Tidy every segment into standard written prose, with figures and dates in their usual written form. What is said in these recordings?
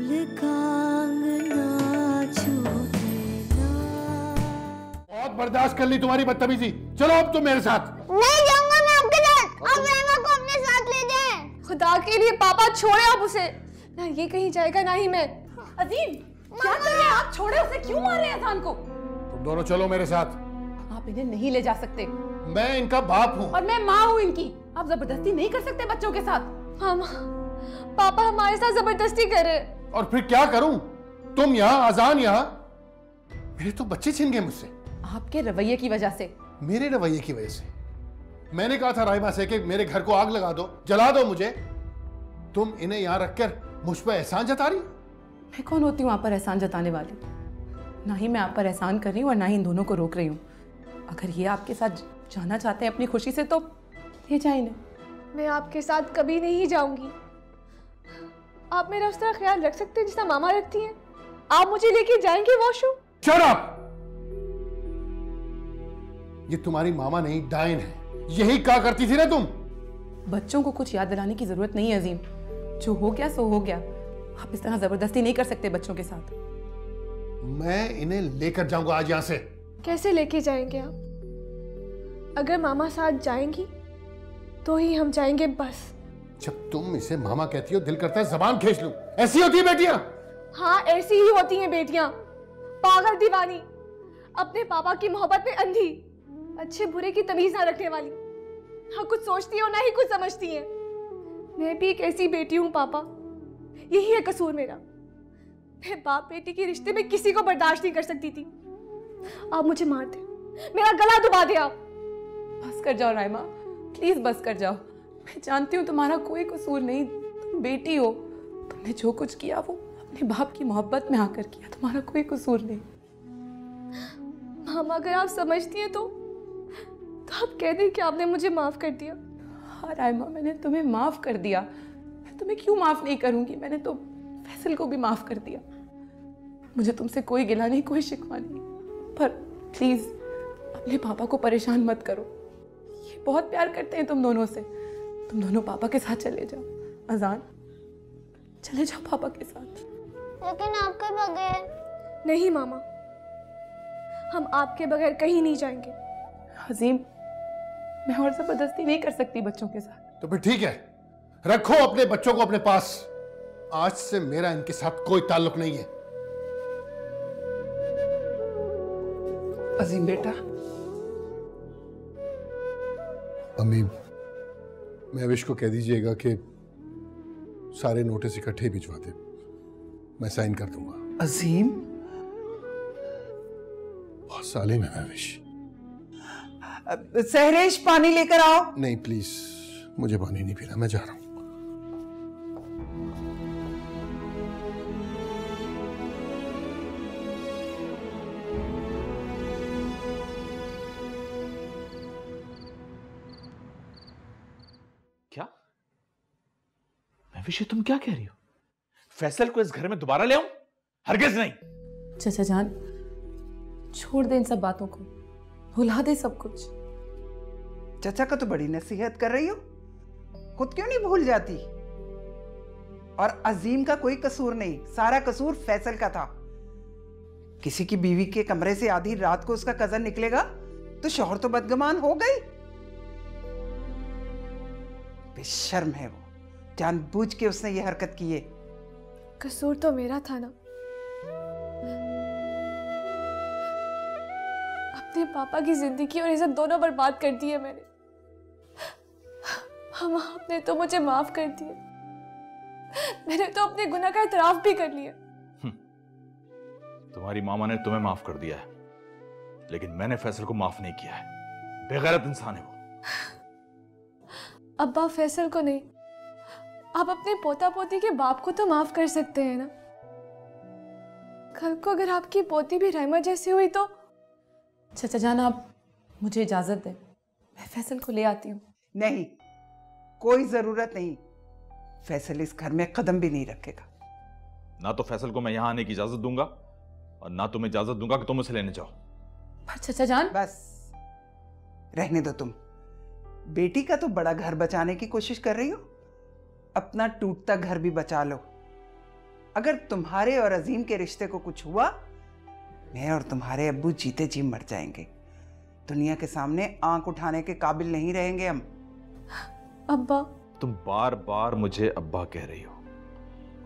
दिल का अंगना छूटे ना। बहुत बर्दाश्त कर ली तुम्हारी बदतमीजी। चलो अब तुम मेरे साथ। नहीं जाऊंगा मैं आपके साथ। आप रहमा को अपने साथ ले जाएं। खुदा के लिए पापा छोड़े आप उसे। ना ये कहीं जाएगा ना ही मैं। अजीम क्या कर रहे हैं आप? छोड़े उसे, क्यों मार रहे हैं अजान को? तुम दोनों चलो मेरे साथ। आप इन्हें नहीं ले जा सकते। मैं इनका बाप हूँ और मैं माँ हूँ इनकी। आप जबरदस्ती नहीं कर सकते बच्चों के साथ। हम पापा हमारे साथ जबरदस्ती कर रहे हैं। और फिर क्या करूं? तुम यहाँ, अजान यहाँ। मेरे तो बच्चे छीन गए मुझसे। आपके रवैये की वजह से। मेरे रवैये की वजह से? मैंने कहा था राहिमा से कि मेरे घर को आग लगा दो, जला दो मुझे। तुम इन्हें यहाँ रखकर मुझ पर एहसान जता रही? मैं कौन होती हूँ आप पर एहसान जताने वाली? ना ही मैं आप पर एहसान कर रही हूँ और ना ही इन दोनों को रोक रही हूँ। अगर ये आपके साथ जाना चाहते हैं अपनी खुशी से तो ले जाए इन्हें। मैं आपके साथ कभी नहीं जाऊंगी। आप मेरा उस तरह ख्याल रख सकते हैं जितना मामा रखती हैं? आप मुझे लेके जाएंगे वॉशरूम? Shut up! ये तुम्हारी मामा नहीं, डायन है। यही कहा करती थी ना तुम। बच्चों को कुछ याद दिलाने की जरूरत नहीं है अजीम। जो हो गया सो हो गया। आप इस तरह जबरदस्ती नहीं कर सकते बच्चों के साथ। मैं इन्हें लेकर जाऊंगा आज यहाँ से। कैसे लेके जाएंगे आप? अगर मामा साथ जाएंगी तो ही हम जाएंगे बस। जब तुम इसे मामा कहती हो दिल करता है जबान खींच लूं। ऐसी होती है बेटियां? हाँ ऐसी ही होती हैं बेटियां। पागल दीवानी, अपने पापा की मोहब्बत में अंधी, अच्छे बुरे की तमीज ना रखने वाली। हाँ कुछ सोचती है और ना ही कुछ समझती है। मैं भी एक ऐसी बेटी हूँ पापा। यही है कसूर मेरा। मैं बाप बेटी के रिश्ते में किसी को बर्दाश्त नहीं कर सकती थी। आप मुझे मार दे, मेरा गला दुबा दे आप। बस कर जाओ राइमा, प्लीज बस कर जाओ। मैं जानती हूँ तुम्हारा कोई कसूर नहीं। तुम बेटी हो। तुमने जो कुछ किया वो अपने बाप की मोहब्बत में आकर किया। तुम्हारा कोई कसूर नहीं। मामा अगर आप समझती हैं तो आप कह दें कि आपने मुझे माफ कर दिया। हाँ राइमा, मैंने तुम्हें माफ कर दिया। मैं तुम्हें क्यों माफ नहीं करूंगी? मैंने तो फैसल को भी माफ कर दिया। मुझे तुमसे कोई गिला नहीं, कोई शिकवा नहीं। पर प्लीज अपने पापा को परेशान मत करो। ये बहुत प्यार करते हैं तुम दोनों से। तुम दोनों पापा के साथ चले जाओ। अजान चले जाओ पापा के साथ। लेकिन आपके बगैर? नहीं मामा, हम आपके बगैर कहीं नहीं जाएंगे। अजीम मैं और जबरदस्ती नहीं कर सकती बच्चों के साथ। तो फिर ठीक है, रखो अपने बच्चों को अपने पास। आज से मेरा इनके साथ कोई ताल्लुक नहीं है। अजीम बेटा। अम्मी, महविश को कह दीजिएगा कि सारे नोटिस इकट्ठे भिजवा दे। मैं साइन कर दूंगा। अजीम बहुत सालिम है महविश। सहरेश पानी लेकर आओ। नहीं प्लीज, मुझे पानी नहीं पीना, मैं जा रहा हूं। क्या महविश, तुम क्या कह रही हो? फैसल को इस घर में दोबारा ले आऊं? हरगिज नहीं। चाचा जान छोड़ दे इन सब बातों को, भुला दे सब कुछ। चाचा का तो बड़ी नसीहत कर रही हो, खुद क्यों नहीं भूल जाती? और अजीम का कोई कसूर नहीं, सारा कसूर फैसल का था। किसी की बीवी के कमरे से आधी रात को उसका कजन निकलेगा तो शौहर तो बदगुमान हो गई। बेशर्म है वो, जानबूझ के उसने ये हरकत की है। कसूर तो मेरा था ना। अपने पापा की जिंदगी और इज्जत दोनों बर्बाद कर दी है मैंने। मामा आपने तो मुझे माफ कर दिया। मैंने तो अपने गुनाह का इतराफ भी कर लिया। तुम्हारी मामा ने तुम्हें माफ कर दिया है, लेकिन मैंने फैसल को माफ नहीं किया है। बेगैरत इंसान है वो। अब्बा फैसल को नहीं, आप अपने पोता पोती के बाप को तो माफ कर सकते हैं ना। कल को अगर आपकी पोती भी रहमा जैसी हुई तो। चाचा जान आप मुझे इजाजत दें, मैं फैसल को ले आती हूँ। नहीं, कोई जरूरत नहीं। फैसल इस घर में कदम भी नहीं रखेगा। ना तो फैसल को मैं यहां आने की इजाजत दूंगा और ना तुम्हें इजाजत दूंगा कि तुम उसे लेने जाओ। पर चाचा जान बस रहने दो तुम। बेटी का तो बड़ा घर बचाने की कोशिश कर रही हो, अपना टूटता घर भी बचा लो। अगर तुम्हारे और अजीम के रिश्ते को कुछ हुआ, मैं और तुम्हारे अब्बू जीते जी मर जाएंगे। दुनिया के सामने आंख उठाने के काबिल नहीं रहेंगे हम। अब्बा, तुम बार बार मुझे अब्बा कह रही हो।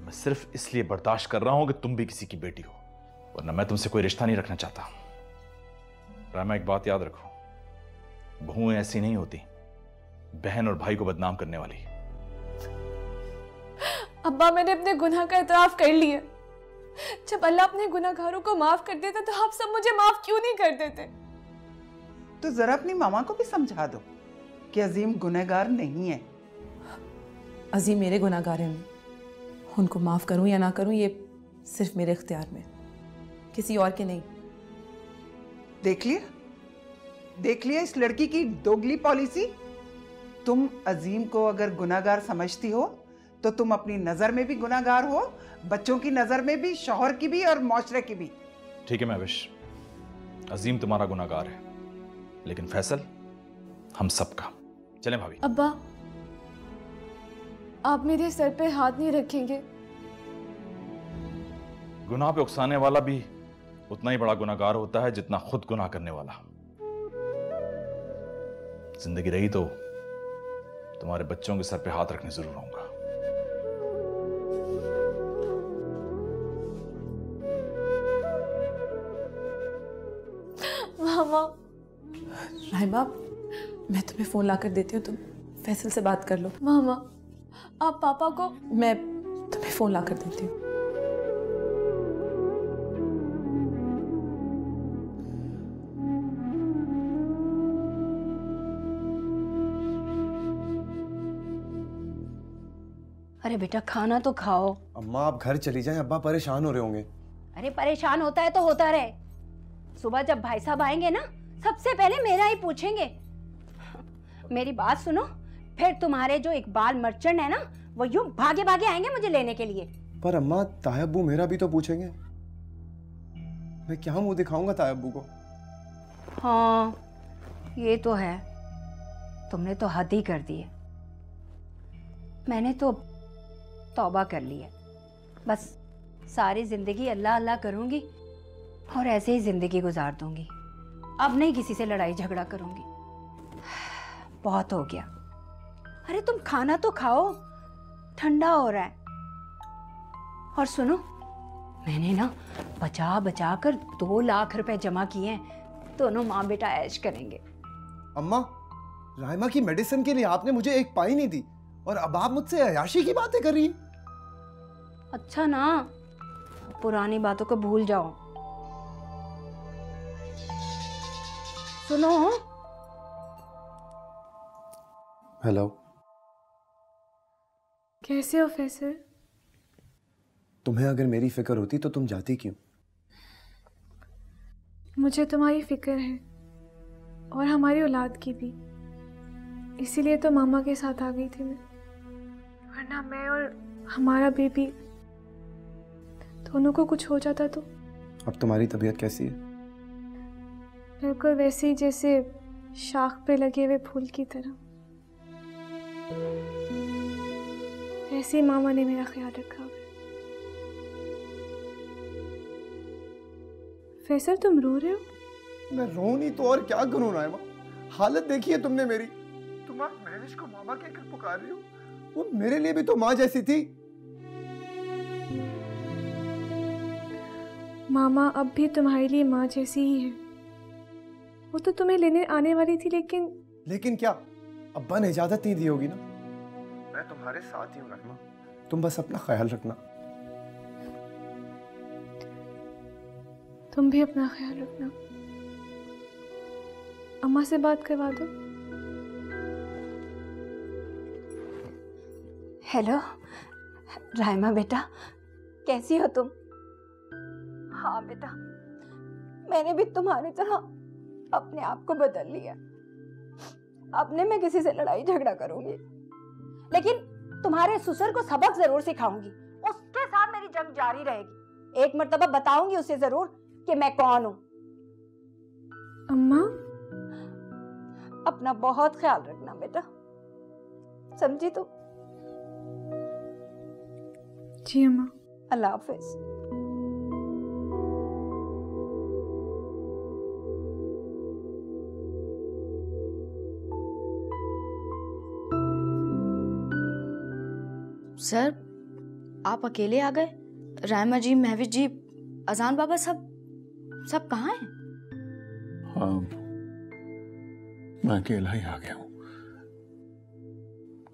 मैं सिर्फ इसलिए बर्दाश्त कर रहा हूं कि तुम भी किसी की बेटी हो, वरना मैं तुमसे कोई रिश्ता नहीं रखना चाहता। रामा, एक बात याद रखो, बहुएं ऐसी नहीं होती बहन और भाई को बदनाम करने वाली। अब्बा, मैंने अपने गुनाह का इतराफ कर लिया। जब अल्लाह अपने गुनाहगारों को माफ कर देता तो आप सब मुझे माफ क्यों नहीं कर देते? तो जरा अपनी मामा को भी समझा दो कि अजीम गुनहगार नहीं है। अजीम मेरे गुनाहगार हैं, उनको माफ़ करूं या ना करूं ये सिर्फ मेरे इख्तियार में, किसी और के नहीं। देख लिया इस लड़की की दोगली पॉलिसी। तुम अजीम को अगर गुनाहगार समझती हो तो तुम अपनी नजर में भी गुनाहगार हो, बच्चों की नजर में भी, शौहर की भी और माशरे की भी। ठीक है महविश, अजीम तुम्हारा गुनाहगार है, लेकिन फैसल हम सबका। चलें भाभी। अब्बा, आप मेरे सर पे हाथ नहीं रखेंगे? गुनाह पे उकसाने वाला भी उतना ही बड़ा गुनाहगार होता है जितना खुद गुनाह करने वाला। जिंदगी रही तो तुम्हारे बच्चों के सर पे हाथ रखने जरूर आऊंगा। मामा। राहिमा, मैं तुम्हें फ़ोन ला कर देती हूँ, तुम फैसल से बात कर लो। मामा, आप पापा को। मैं तुम्हें फ़ोन ला कर देती हूँ। अरे बेटा, खाना तो खाओ। अम्मा आप घर चली जाएं, अब्बा परेशान हो रहे होंगे। अरे परेशान होता है तो होता रहे। सुबह जब भाई साहब आएंगे ना, सबसे पहले मेरा ही पूछेंगे। मेरी बात सुनो, फिर तुम्हारे जो इकबाल मर्चेंट है ना, वो यूं भागे भागे आएंगे मुझे लेने के लिए। पर अम्मा तायब्बू मेरा भी तो पूछेंगे, मैं क्या मुंह दिखाऊंगा तायब्बू को? हाँ ये तो है, तुमने तो हद ही कर दी है। मैंने तो तौबा कर ली है, बस सारी जिंदगी अल्लाह अल्लाह करूंगी और ऐसे ही जिंदगी गुजार दूंगी। अब नहीं किसी से लड़ाई झगड़ा करूंगी, बहुत हो गया। अरे तुम खाना तो खाओ, ठंडा हो रहा है। और सुनो, मैंने ना बचा बचा कर 2 लाख रुपए जमा किए हैं, दोनों माँ बेटा ऐश करेंगे। अम्मा, राइमा की मेडिसिन के लिए आपने मुझे 1 पाई नहीं दी और अब आप मुझसे अयाशी की बातें कर रही हैं। अच्छा ना, पुरानी बातों को भूल जाओ। सुनो। हेलो, कैसे हो फैसल? तुम्हें अगर मेरी फिक्र होती तो तुम जाती क्यों? मुझे तुम्हारी फिक्र है और हमारी औलाद की भी, इसीलिए तो मामा के साथ आ गई थी मैं। वरना मैं और हमारा बेबी दोनों को कुछ हो जाता तो। अब तुम्हारी तबीयत कैसी है? बिल्कुल वैसे ही जैसे शाख पे लगे हुए फूल की तरह। ऐसे ही मामा ने मेरा ख्याल रखा। फैसल, तुम रो रहे हो? मैं रो नहीं तो और क्या करूं राइमा? हालत देखी है तुमने मेरी। तुम आज महविश को मामा कहकर पुकार रही हो, वो मेरे लिए भी तो माँ जैसी थी। मामा अब भी तुम्हारे लिए माँ जैसी ही है। वो तो तुम्हें लेने आने वाली थी, लेकिन क्या अब्बा ने इजाजत नहीं दी होगी ना? मैं तुम्हारे साथ ही हूँ राइमा, तुम बस अपना ख्याल रखना। तुम भी अपना ख्याल रखना। अम्मा से बात करवा दो। हेलो राइमा बेटा, कैसी हो तुम? हाँ बेटा, मैंने भी तुम्हारी तरह अपने आप को बदल लिया। अब नहीं मैं किसी से लड़ाई झगड़ा करूंगी, लेकिन तुम्हारे ससुर को सबक जरूर सिखाऊंगी। उसके साथ मेरी जंग जारी रहेगी। एक मर्तबा बताऊंगी उसे जरूर कि मैं कौन हूं। अम्मा, अपना बहुत ख्याल रखना बेटा, समझी तुम? जी अम्मा। अल्लाह हाफिज। सर, आप अकेले आ गए? रायमा जी, महविश जी, अजान बाबा सब कहाँ हैं? हाँ, मैं अकेला ही आ गया हूँ।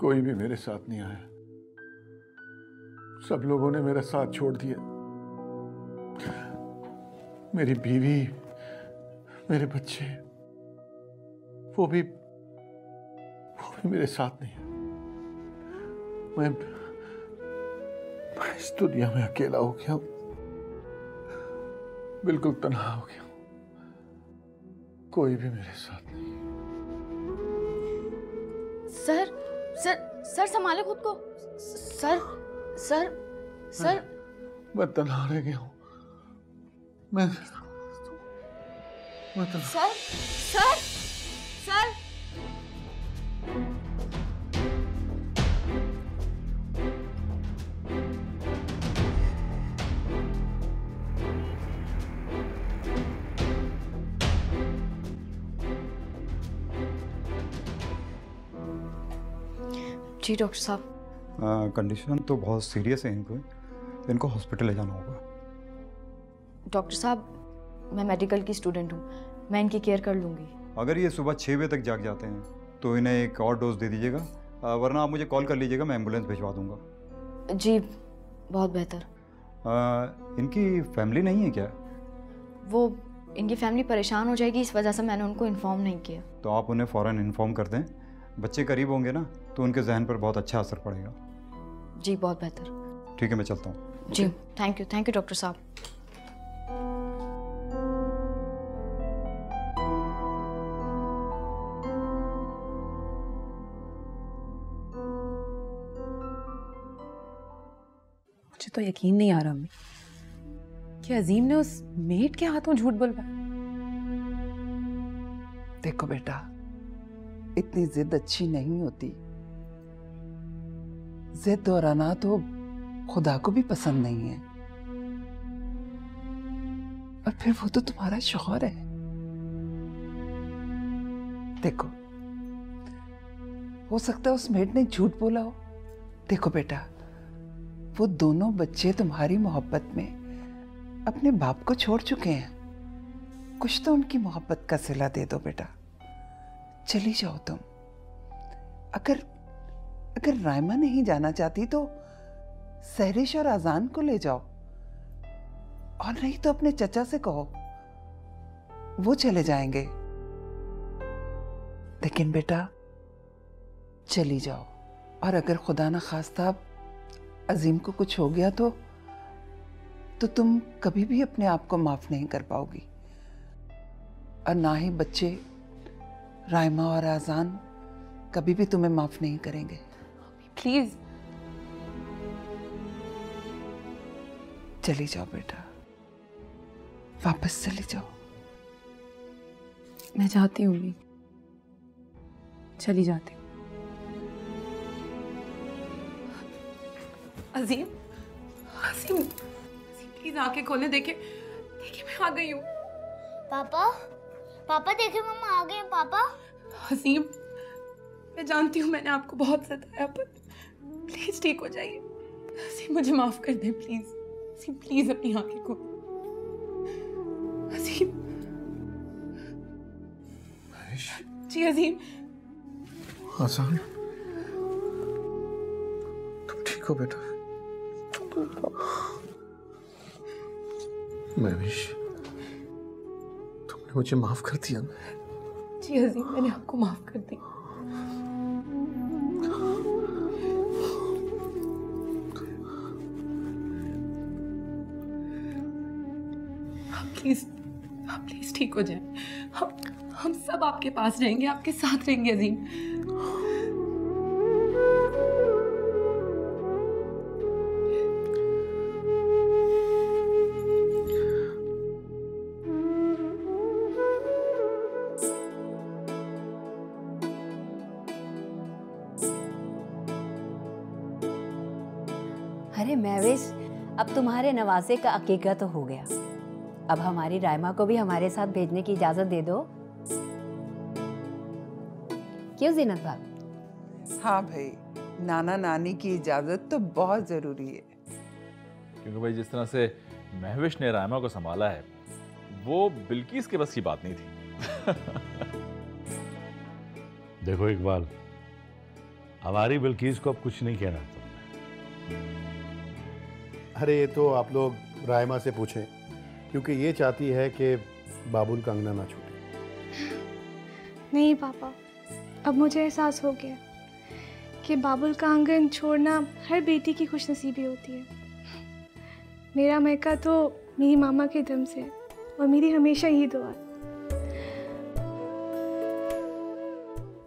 कोई भी मेरे साथ नहीं आया। सब लोगों ने मेरा साथ छोड़ दिया। मेरी बीवी, मेरे बच्चे, वो भी मेरे साथ नहीं है। मैं इस दुनिया में अकेला हो गया हूं, बिल्कुल तन्हा हो गया हूं। कोई भी मेरे साथ नहीं। सर संभाले खुद को। सर मैं तन्हा रह गया हूं। मैं तन्हा। सर जी डॉक्टर साहब। कंडीशन तो बहुत सीरियस है इनको हॉस्पिटल ले जाना होगा। डॉक्टर साहब, मैं मेडिकल की स्टूडेंट हूँ, मैं इनकी केयर कर लूँगी। अगर ये सुबह 6 बजे तक जाग जाते हैं तो इन्हें एक और डोज दे दीजिएगा, वरना आप मुझे कॉल कर लीजिएगा, मैं एम्बुलेंस भिजवा दूंगा। जी, बहुत बेहतर। इनकी फैमिली नहीं है क्या? वो इनकी फैमिली परेशान हो जाएगी, इस वजह से मैंने उनको इन्फॉर्म नहीं किया। तो आप उन्हें फ़ौरन इन्फॉर्म कर दें। बच्चे करीब होंगे ना तो उनके जहन पर बहुत अच्छा असर पड़ेगा। जी, बहुत बेहतर। ठीक है, मैं चलता हूँ। जी, थैंक यू डॉक्टर साहब। मुझे तो यकीन नहीं आ रहा अम्मी कि अजीम ने उस मेट के हाथों झूठ बुलवाया। देखो बेटा, इतनी जिद अच्छी नहीं होती। जिद और अना तो खुदा को भी पसंद नहीं है। और फिर वो तो तुम्हारा शौहर है। देखो, हो सकता है उस मेड ने झूठ बोला हो। देखो बेटा, वो दोनों बच्चे तुम्हारी मोहब्बत में अपने बाप को छोड़ चुके हैं। कुछ तो उनकी मोहब्बत का सिला दे दो बेटा। चली जाओ तुम। अगर रायमा नहीं जाना चाहती तो सहरिश और आजान को ले जाओ, और नहीं तो अपने चचा से कहो, वो चले जाएंगे। लेकिन बेटा चली जाओ, और अगर खुदा ना खास्ता अजीम को कुछ हो गया तो तुम कभी भी अपने आप को माफ नहीं कर पाओगी, और ना ही बच्चे रायमा और आजान कभी भी तुम्हें माफ नहीं करेंगे। प्लीज चली जाओ बेटा, वापस चली जाओ। मैं चाहती हूँ भी, चली जाती हूँ। अजीम अजीम प्लीज आंखें खोलें। देखे मैं आ गई हूँ। पापा देखे मम्मा आ गए हैं। पापा। अजीम, मैं जानती हूँ मैंने आपको बहुत सताया, पर प्लीज ठीक हो जाइए। अजीम मुझे माफ कर दे प्लीज। अजीम प्लीज अपनी आंखें खोलो। अजीम। जी अजीम। आसान, तुम ठीक हो बेटा? महविश, तुमने मुझे माफ कर दिया ना? जी अजीम, मैंने आपको माफ कर दिया। आप प्लीज ठीक हो जाए। हम सब आपके पास रहेंगे, आपके साथ रहेंगे अजीम। अरे महविश, अब तुम्हारे नवासे का अकीका तो हो गया, अब हमारी रायमा को भी हमारे साथ भेजने की इजाजत दे दो। क्यों जीनत भाभी? हाँ भाई, नाना नानी की इजाजत तो बहुत जरूरी है। क्योंकि भाई जिस तरह से महविश ने रायमा को संभाला है वो बिल्किस के बस की बात नहीं थी। देखो इकबाल, हमारी बिल्किस को अब कुछ नहीं कहना तुमने। अरे ये तो आप लोग रायमा से पूछें, क्योंकि ये चाहती है कि बाबुल का अंगना ना छूटे। नहीं पापा, अब मुझे एहसास हो गया कि बाबुल का आंगन छोड़ना हर बेटी की खुशनसीबी होती है। मेरा मैका तो मेरी मामा के दम से है और मेरी हमेशा यही दुआ है।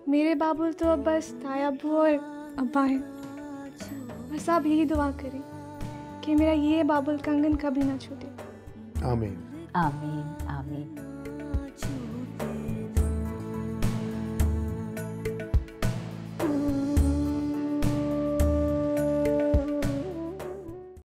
मेरे बाबुल तो अब बस ताया अब्बू और अब्बा हैं। बस आप यही दुआ करें कि मेरा ये बाबुल का आंगन कभी ना छूटे। आमीन आमीन आमीन।